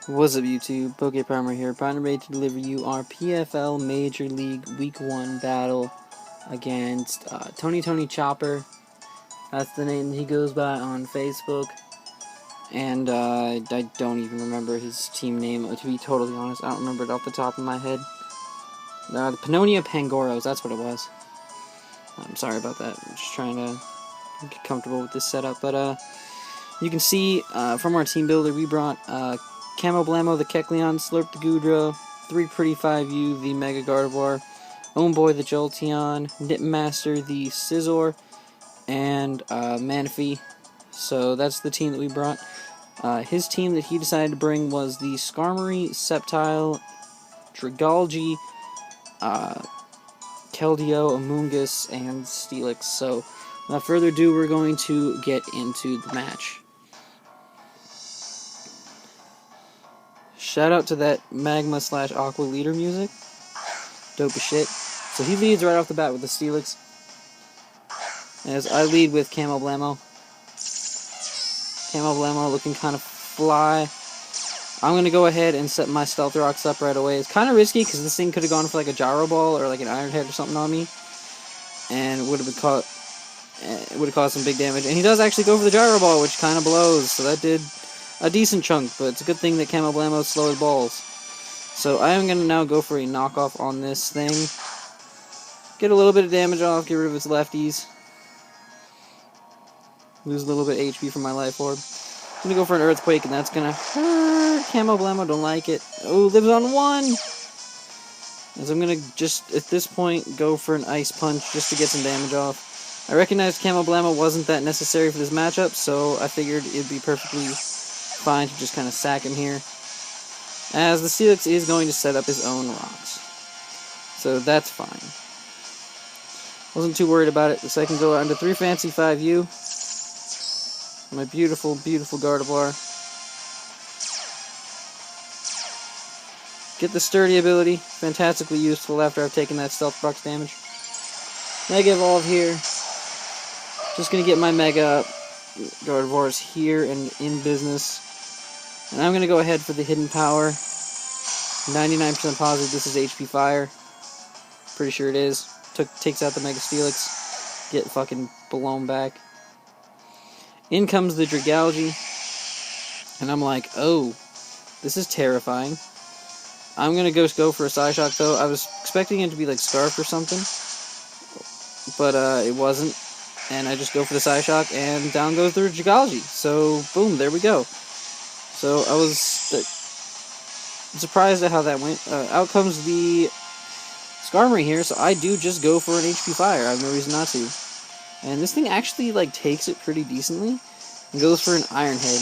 Wassup YouTube, PokePrimer here, ready to deliver you our PFL Major League Week 1 battle against Tony Chopper. That's the name he goes by on Facebook. And I don't even remember his team name, to be totally honest. I don't remember it off the top of my head. The Pannonia Pangoros, that's what it was. I'm sorry about that. I'm just trying to get comfortable with this setup. But you can see from our team builder, we brought Camo Blamo the Kecleon, Slurp the Goodra, 3 Pretty 5U the Mega Gardevoir, Boy the Jolteon, Nipmaster the Scizor, and Manaphy. So that's the team that we brought. His team that he decided to bring was the Skarmory, Sceptile, Dragalge, Keldeo, Amoonguss, and Steelix. So without further ado, we're going to get into the match. Shout out to that Magma / Aqua Leader music. Dope as shit. So he leads right off the bat with the Steelix, as I lead with Camo Blamo. Camo Blamo looking kind of fly. I'm going to go ahead and set my Stealth Rocks up right away. It's kind of risky because this thing could have gone for like a Gyro Ball or like an Iron Head or something on me, and would have caused some big damage. And he does actually go for the Gyro Ball, which kind of blows. So that did a decent chunk, but it's a good thing that Camo Blamo slowed balls. So I am going to now go for a knockoff on this thing. Get a little bit of damage off, get rid of its lefties. Lose a little bit of HP from my Life Orb. I'm going to go for an Earthquake, and that's going to hurt. Camo Blamo, don't like it. Oh, lives on 1! As I'm going to just, at this point, go for an Ice Punch just to get some damage off. I recognized Camo Blamo wasn't that necessary for this matchup, so I figured it'd be perfectly fine to just kind of sack him here, as the Steelix is going to set up his own rocks. So that's fine. Wasn't too worried about it. So I can go onto 3 Fancy 5U. My beautiful, beautiful Gardevoir. Get the Sturdy ability. Fantastically useful after I've taken that Stealth Rocks damage. Mega Evolve here. Just going to get my Mega Gardevoirs here and in business. And I'm going to go ahead for the Hidden Power. 99% positive this is HP Fire. Pretty sure it is. Takes out the Mega Steelix. Get fucking blown back. In comes the Dragalge. And I'm like, oh, this is terrifying. I'm going to go for a Psyshock though. I was expecting it to be like Scarf or something. But it wasn't. And I just go for the Psyshock, and down goes the Dragalge. So, boom, there we go. So, I was surprised at how that went. Out comes the Skarmory here, so I do just go for an HP Fire. I have no reason not to. And this thing actually, like, takes it pretty decently, and goes for an Iron Head,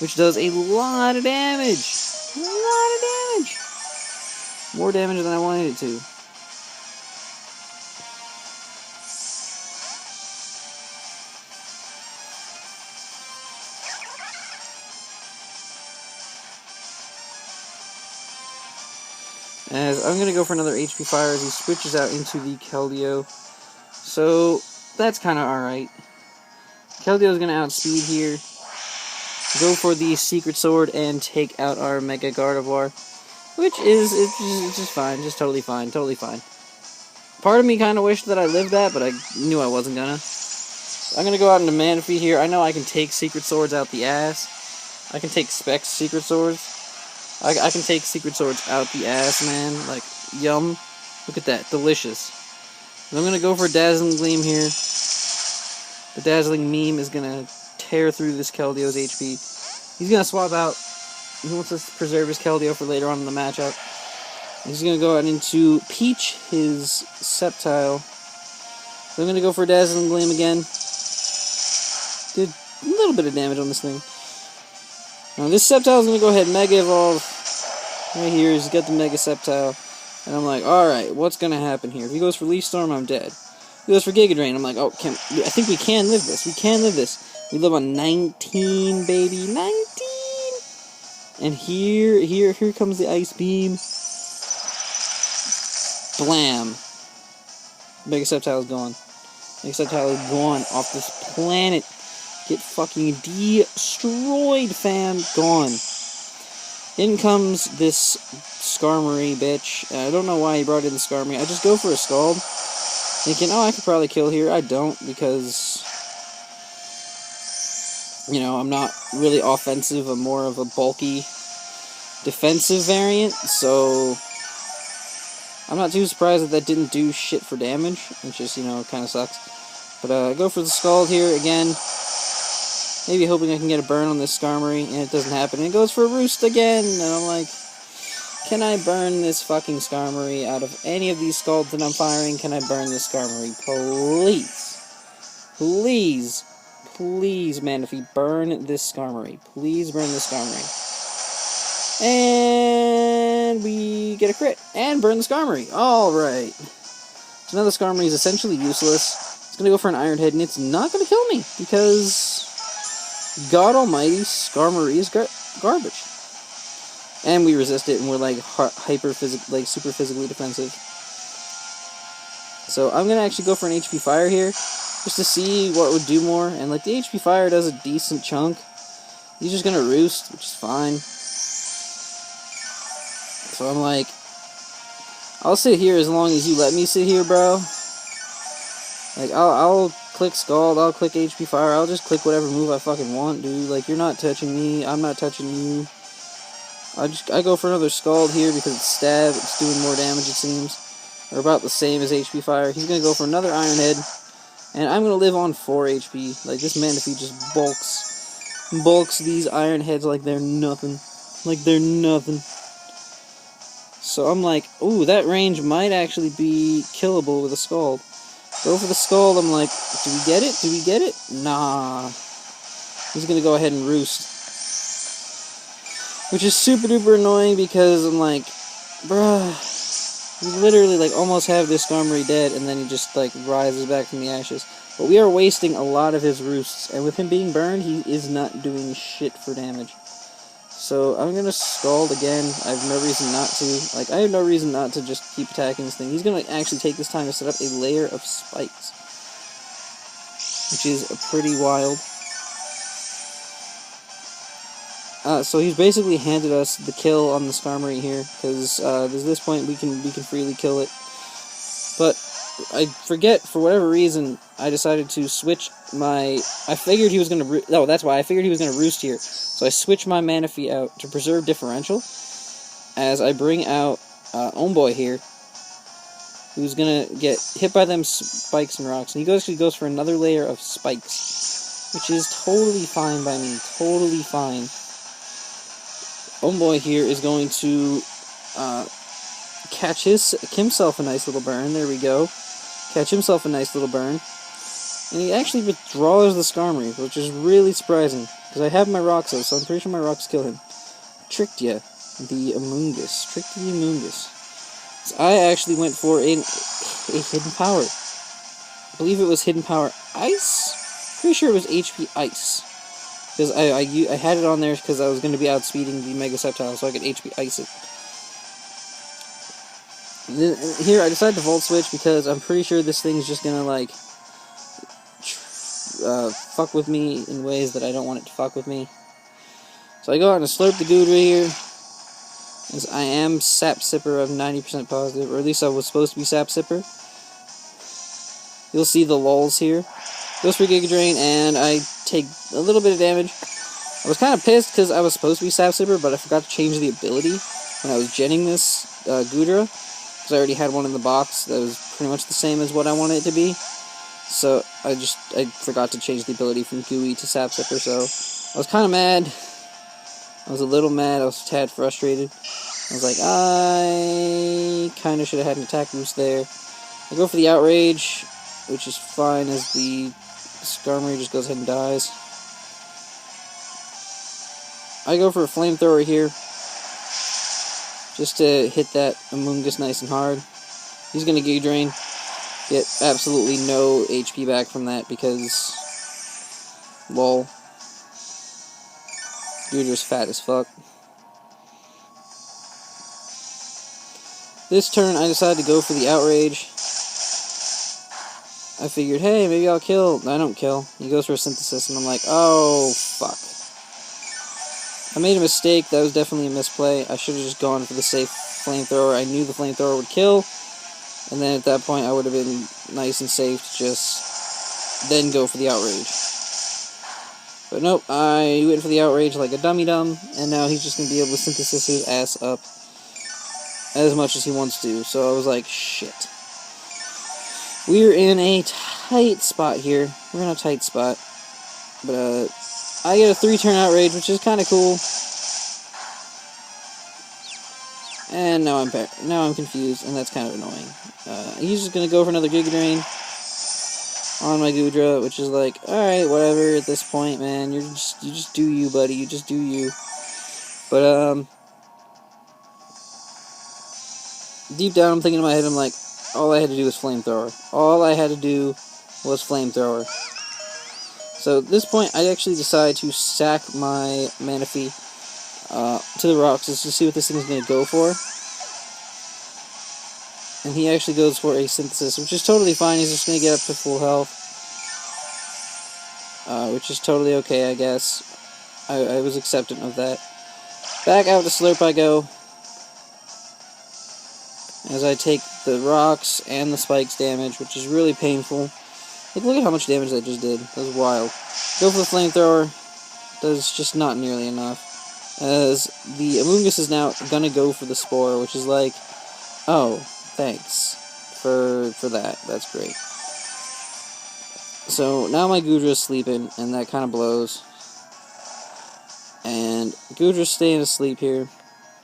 which does a lot of damage. A lot of damage. More damage than I wanted it to. As I'm going to go for another HP Fire as he switches out into the Keldeo. So, that's kind of alright. Keldeo's going to outspeed here. Go for the Secret Sword and take out our Mega Gardevoir. Which is, it's just fine. Just totally fine. Totally fine. Part of me kind of wished that I lived that, but I knew I wasn't gonna. I'm going to go out into Manaphy here. I know I can take Secret Swords out the ass. I can take Specs Secret Swords. I can take Secret Swords out the ass, man. Like, yum. Look at that. Delicious. And I'm going to go for a Dazzling Gleam here. The Dazzling Meme is going to tear through this Keldeo's HP. He's going to swap out. He wants to preserve his Keldeo for later on in the matchup. He's going to go out into Peach, his Sceptile. So I'm going to go for a Dazzling Gleam again. Did a little bit of damage on this thing. Now this Sceptile is going to go ahead and Mega Evolve. Right here, he's got the Mega Sceptile. And I'm like, alright, what's going to happen here? If he goes for Leaf Storm, I'm dead. If he goes for Giga Drain, I'm like, oh, I think we can live this. We can live this. We live on 19, baby. 19! And here comes the Ice Beam. Blam. Mega Sceptile is gone. Mega Sceptile is gone off this planet. Get fucking destroyed, fam. Gone. In comes this Skarmory bitch. I don't know why he brought in the Skarmory. I just go for a Scald, thinking, oh, I could probably kill here. I don't, because, you know, I'm not really offensive. I'm more of a bulky defensive variant, so I'm not too surprised that that didn't do shit for damage. It just, you know, kind of sucks. But I go for the Scald here again. Maybe hoping I can get a burn on this Skarmory, and it doesn't happen. And it goes for a Roost again, and I'm like, can I burn this fucking Skarmory out of any of these Scalds that I'm firing? Can I burn this Skarmory? Please. Please. Please, Manaphy, burn this Skarmory. Please burn this Skarmory. And we get a crit. And burn the Skarmory. Alright. So now the Skarmory is essentially useless. It's going to go for an Iron Head, and it's not going to kill me, because God almighty, Skarmory is garbage. And we resist it, and we're like super physically defensive. So I'm gonna actually go for an HP Fire here, just to see what would do more. And like the HP Fire does a decent chunk. He's just gonna Roost, which is fine. So I'm like, I'll sit here as long as you let me sit here, bro. Like I'll click Scald, I'll click HP Fire, I'll just click whatever move I fucking want, dude. Like, you're not touching me, I'm not touching you. I go for another Scald here because it's stab, it's doing more damage, it seems. Or about the same as HP Fire. He's gonna go for another Iron Head, and I'm gonna live on 4 HP. Like, this Manaphy just bulks these Iron Heads like they're nothing. Like they're nothing. So I'm like, ooh, that range might actually be killable with a Scald. Go for the Scald, I'm like, do we get it? Do we get it? Nah. He's gonna go ahead and Roost. Which is super duper annoying because I'm like, bruh, you literally like almost have this Skarmory dead, and then he just like rises back from the ashes. But we are wasting a lot of his Roosts, and with him being burned, he is not doing shit for damage. So I'm gonna Scald again. I have no reason not to. Like, I have no reason not to just keep attacking this thing. He's gonna actually take this time to set up a layer of spikes, which is pretty wild. So he's basically handed us the kill on the Skarmory here, because at this point we can freely kill it. But I forget, for whatever reason, I decided to switch my... I figured he was going to... No, that's why. I figured he was going to Roost here. So I switched my Manaphy out to preserve differential, as I bring out Omboy here, who's going to get hit by them spikes and rocks. And he actually goes for another layer of spikes, which is totally fine by me. Totally fine. Omboy here is going to catch himself a nice little burn. There we go. Catch himself a nice little burn. And he actually withdraws the Skarmory, which is really surprising, because I have my rocks out, so I'm pretty sure my rocks kill him. Tricked ya, the Amoonguss. Tricked the Amoonguss. So I actually went for a hidden power. I believe it was hidden power Ice? Pretty sure it was HP Ice. Because I had it on there because I was going to be outspeeding the Mega Sceptile, so I could HP Ice it. Then, here, I decided to Volt Switch because I'm pretty sure this thing's just going to, like, fuck with me in ways that I don't want it to fuck with me. So I go out and slurp the Goodra here, as I am Sap Sipper, I'm 90% positive, or at least I was supposed to be Sap Sipper. You'll see the lulls here. Goes for Giga Drain, and I take a little bit of damage. I was kind of pissed because I was supposed to be Sap Sipper, but I forgot to change the ability when I was genning this Goodra, because I already had one in the box that was pretty much the same as what I wanted it to be. So I forgot to change the ability from Gooey to Sap Sipper, so I was kind of mad. I was a little mad, I was a tad frustrated. I was like, I kind of should have had an attack boost there. I go for the Outrage, which is fine as the Skarmory just goes ahead and dies. I go for a Flamethrower here, just to hit that Amoonguss nice and hard. He's going to Giga Drain. Get absolutely no HP back from that because, lol, Goodra's fat as fuck. This turn I decided to go for the Outrage. I figured, hey, maybe I'll kill. I don't kill. He goes for a Synthesis, and I'm like, oh, fuck. I made a mistake. That was definitely a misplay. I should have just gone for the safe flamethrower. I knew the flamethrower would kill, and then at that point I would have been nice and safe to just then go for the outrage. But nope, I went for the outrage like a dummy-dum, and now he's just going to be able to synthesis his ass up as much as he wants to. So I was like, shit. We're in a tight spot here. We're in a tight spot. But, I get a 3-turn outrage, which is kind of cool. And now I'm confused, and that's kind of annoying. He's just going to go for another Giga Drain on my Goodra, which is like, alright, whatever, at this point, man. You just do you, buddy. You just do you. But, deep down, I'm thinking in my head, I'm like, all I had to do was Flamethrower. All I had to do was Flamethrower. So, at this point, I actually decide to sack my Manaphy to the rocks just to see what this thing's going to go for. And he actually goes for a Synthesis, which is totally fine. He's just going to get up to full health. Which is totally okay, I guess. I was acceptant of that. Back out to Slurp I go. As I take the rocks and the spikes damage, which is really painful. Like, look at how much damage that just did. That was wild. Go for the Flamethrower. Does just not nearly enough. As the Amoonguss is now going to go for the Spore, which is like, oh, thanks for that. That's great. So, now my Goodra's sleeping, and that kind of blows. And Goodra's staying asleep here.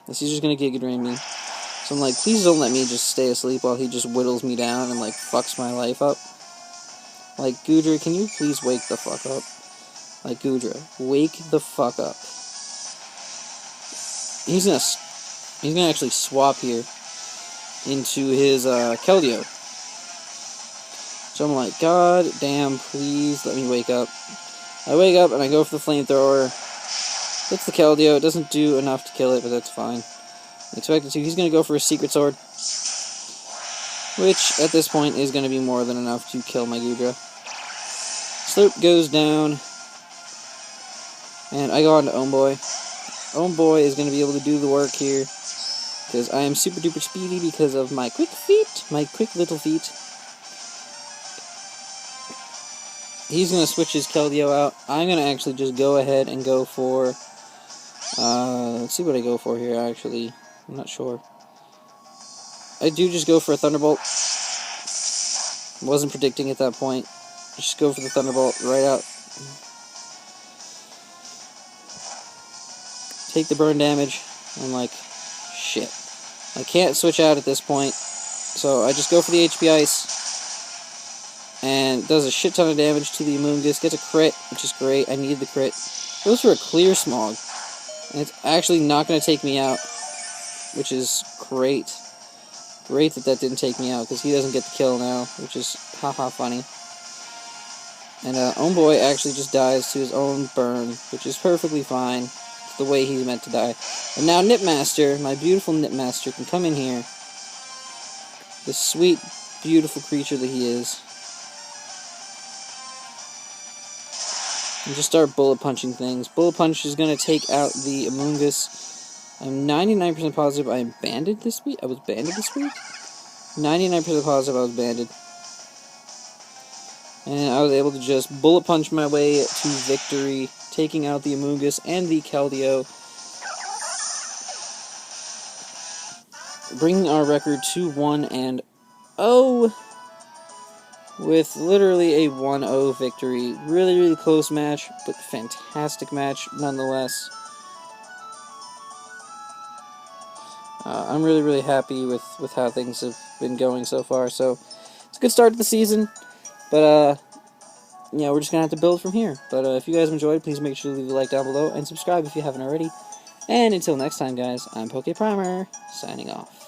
He's just going to Giga Drain me. So I'm like, please don't let me just stay asleep while he just whittles me down and, like, fucks my life up. Like, Goodra, can you please wake the fuck up? Like, Goodra, wake the fuck up. He's gonna actually swap here into his, Keldeo. So I'm like, god damn, please let me wake up. I wake up and I go for the Flamethrower. Hits the Keldeo. It doesn't do enough to kill it, but that's fine. Expected to. He's going to go for a Secret Sword, which at this point is going to be more than enough to kill my Goodra. Slurp goes down, and I go on to Omeboy. Omeboy is going to be able to do the work here, because I am super duper speedy because of my quick feet, my quick little feet. He's going to switch his Keldeo out. I'm going to actually just go ahead and go for, let's see what I go for here, actually. I'm not sure. I do just go for a Thunderbolt. Wasn't predicting at that point. Just go for the Thunderbolt right out. Take the burn damage. I'm like, shit. I can't switch out at this point. So I just go for the HP Ice. And does a shit ton of damage to the Amoonguss. Gets a crit, which is great. I need the crit. Goes for a Clear Smog. And it's actually not going to take me out, which is great. Great that didn't take me out, because he doesn't get the kill now, which is haha funny. And Omeboy actually just dies to his own burn, which is perfectly fine. It's the way he's meant to die. And now Nipmaster, my beautiful Nipmaster, can come in here. The sweet, beautiful creature that he is. And just start bullet punching things. Bullet punch is going to take out the Amoonguss. I'm 99% positive I am banded this week. I was banded this week? 99% positive I was banded. And I was able to just bullet punch my way to victory, taking out the Amoonguss and the Keldeo. Bringing our record to 1-0 with literally a 1-0 victory. Really, really close match, but fantastic match nonetheless. I'm really, really happy with how things have been going so far. So, it's a good start to the season. But, yeah, we're just going to have to build from here. But if you guys enjoyed, please make sure to leave a like down below and subscribe if you haven't already. And until next time, guys, I'm PokePrimer, signing off.